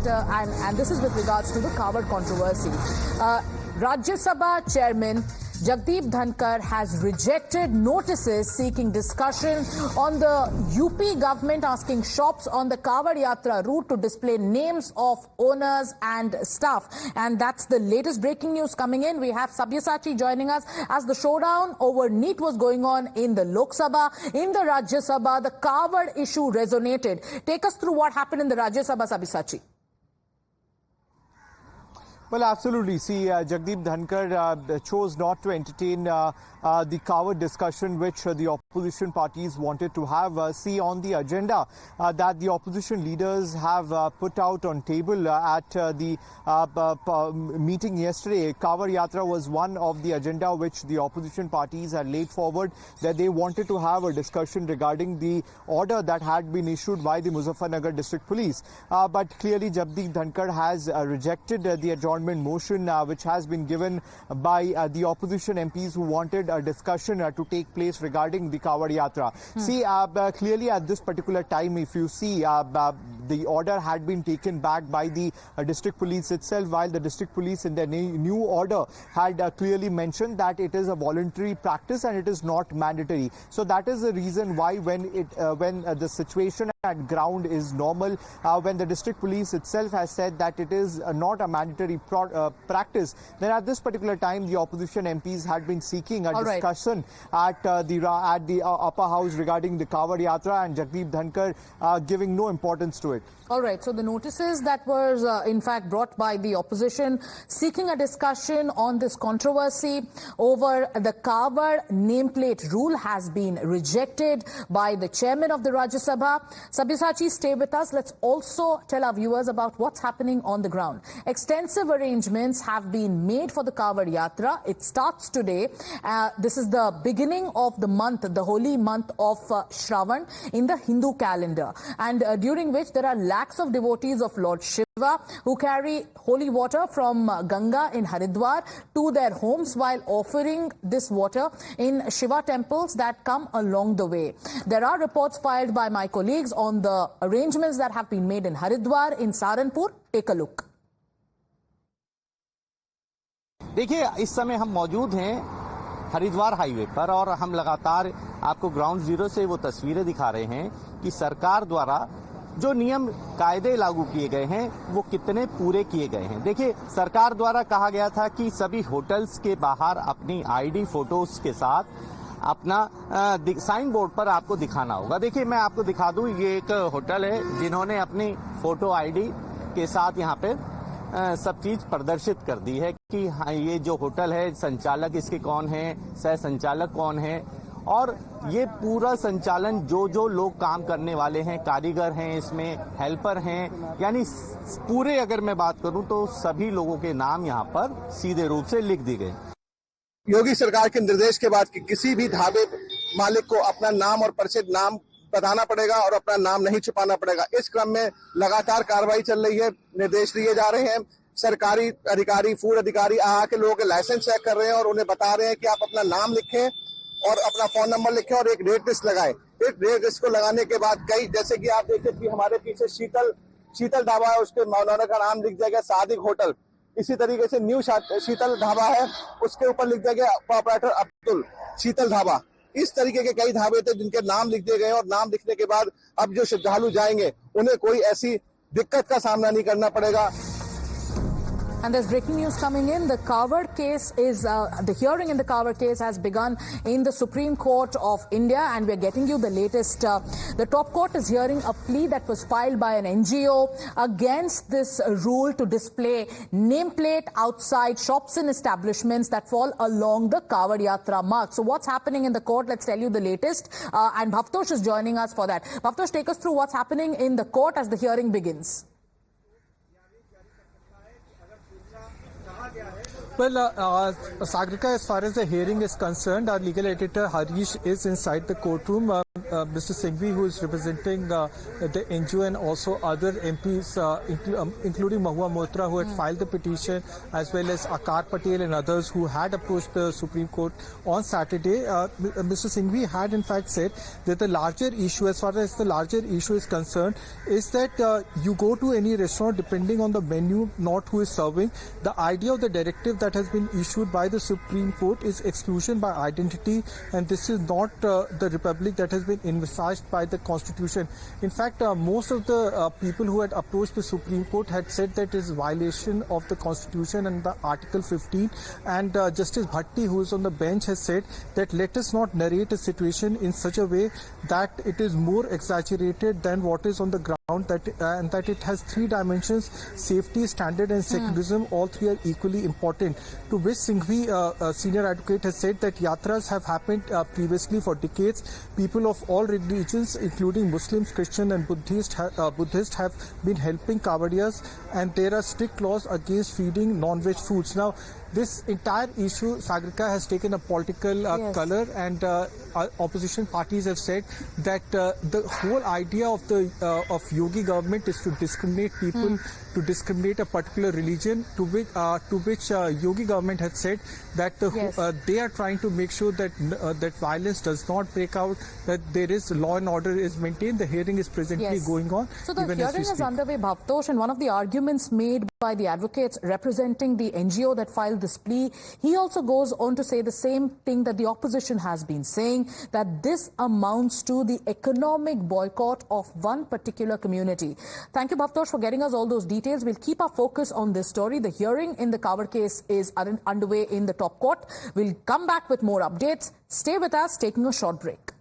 that, and this is with regards to the Kavad controversy. Rajya Sabha Chairman Jagdeep Dhankar has rejected notices seeking discussion on the UP government asking shops on the Kavad Yatra route to display names of owners and staff. And that's the latest breaking news coming in. We have Sabyasachi joining us as the showdown over NEET was going on in the Lok Sabha. In the Rajya Sabha, the Kavad issue resonated. Take us through what happened in the Rajya Sabha, Sabyasachi. Well, absolutely. See, Jagdeep Dhankar chose not to entertain the Kavad discussion which the opposition parties wanted to have. See, on the agenda that the opposition leaders have put out on table at the meeting yesterday, Kavad Yatra was one of the agenda which the opposition parties had laid forward, that they wanted to have a discussion regarding the order that had been issued by the Muzaffarnagar District Police. But clearly, Jagdeep Dhankar has rejected the adjournment motion which has been given by the opposition MPs who wanted a discussion to take place regarding the Kavad Yatra. See, clearly at this particular time, if you see, the order had been taken back by the district police itself, while the district police in their new order had clearly mentioned that it is a voluntary practice and it is not mandatory. So that is the reason why when the situation at ground is normal, when the district police itself has said that it is not a mandatory practice, then at this particular time the opposition MPs had been seeking a discussion at the upper house regarding the Kavad Yatra, and Jagdeep Dhankar giving no importance to it. All right, so the notices that were in fact brought by the opposition seeking a discussion on this controversy over the Kavad nameplate rule has been rejected by the chairman of the Rajya Sabha. Sabyasachi, stay with us. Let's also tell our viewers about what's happening on the ground. Extensive arrangements have been made for the Kavad Yatra. It starts today. This is the beginning of the month, the holy month of Shravan in the Hindu calendar, and during which there are lakhs of devotees of Lord Shiva who carry holy water from Ganga in Haridwar to their homes while offering this water in Shiva temples that come along the way. There are reports filed by my colleagues on the arrangements that have been made in Haridwar, in Saharanpur. Take a look. देखिए, इस समय हम मौजूद हैं Haridwar highway पर और हम लगातार आपको ग्राउंड जीरो से वो तस्वीरें दिखा रहे हैं कि सरकार द्वारा जो नियम कायदे लागू किए गए हैं वो कितने पूरे किए गए हैं। देखिए, सरकार द्वारा कहा गया था कि सभी होटल्स के बाहर अपनी आईडी फोटोज के साथ अपना साइन बोर्ड पर आपको दिखाना होगा। देखिए, मैं आपको दिखा दूं, ये एक होटल है जिन्होंने अपनी फोटो आईडी के साथ यहाँ पे सब चीज प्रदर्शित कर दी है कि हाँ, ये जो होटल है, संचालक इसके कौन है, सह संचालक कौन है, और ये पूरा संचालन जो लोग काम करने वाले हैं, कारीगर हैं, इसमें हेल्पर हैं, यानी पूरे अगर मैं बात करूं तो सभी लोगों के नाम यहाँ पर सीधे रूप से लिख दी गए। योगी सरकार के निर्देश के बाद कि किसी भी ढाबे मालिक को अपना नाम और परिचित नाम बताना पड़ेगा और अपना नाम नहीं छुपाना पड़ेगा। इस क्रम में लगातार कार्रवाई चल रही है, निर्देश दिए जा रहे हैं। सरकारी अधिकारी, फूड अधिकारी आके लोगों के लाइसेंस चेक कर रहे हैं और उन्हें बता रहे हैं कि आप अपना नाम लिखें और अपना फोन नंबर लिखें और एक रेट लिस्ट लगाएं। इस रेट लिस्ट को लगाने के बाद कई, जैसे कि आप देखिए कि हमारे पीछे शीतल ढाबा है, उसके मौलाना का नाम लिख दिया गया सादिक होटल। इसी तरीके से न्यू शीतल ढाबा है, उसके ऊपर लिख दिया गया प्रोपराइटर अब्दुल शीतल ढाबा। इस तरीके के कई ढाबे थे जिनके नाम लिख दिए गए और नाम लिखने के बाद अब जो श्रद्धालु जाएंगे उन्हें कोई ऐसी दिक्कत का सामना नहीं करना पड़ेगा। And there's breaking news coming in. The Kavad case is, the hearing in the Kavad case has begun in the Supreme Court of India, and we're getting you the latest. The top court is hearing a plea that was filed by an NGO against this rule to display nameplate outside shops and establishments that fall along the Kavad Yatra mark. So what's happening in the court? Let's tell you the latest. And Bhavtosh is joining us for that. Bhavtosh, take us through what's happening in the court as the hearing begins. Well, Sagrika, as far as the hearing is concerned, our legal editor Harish is inside the courtroom. Mr. Singhvi, who is representing the NGO, and also other MPs, including Mahua Moitra, who had filed the petition, as well as Akar Patel and others who had approached the Supreme Court on Saturday. Mr. Singhvi had in fact said that the larger issue, as far as the larger issue is concerned, is that you go to any restaurant, depending on the menu, not who is serving. The idea of the directive that has been issued by the Supreme Court is exclusion by identity, and this is not the republic that has been envisaged by the Constitution. In fact, most of the people who had approached the Supreme Court had said that it is violation of the Constitution and the Article 15, and Justice Bhatti, who is on the bench, has said that let us not narrate a situation in such a way that it is more exaggerated than what is on the ground, and that it has three dimensions: safety, standard and secularism. All three are equally important. To which Singhvi, senior advocate, has said that yatras have happened previously for decades. People of all religions, including Muslims, Christian and Buddhist, have been helping Kavadiyas, and there are strict laws against feeding non-veg foods. Now, this entire issue, Sagarika, has taken a political color, and opposition parties have said that the whole idea of Yogi government is to discriminate people, to discriminate a particular religion, to which Yogi government has said that they are trying to make sure that that violence does not break out, that there is law and order is maintained. The hearing is presently going on. So the hearing is underway, Bhavtosh, and one of the arguments made by the advocates representing the NGO that filed this plea, he also goes on to say the same thing that the opposition has been saying, that this amounts to the economic boycott of one particular community. Thank you, Bhavtosh, for getting us all those details. We'll keep our focus on this story. The hearing in the Kawar case is underway in the top court. We'll come back with more updates. Stay with us, taking a short break.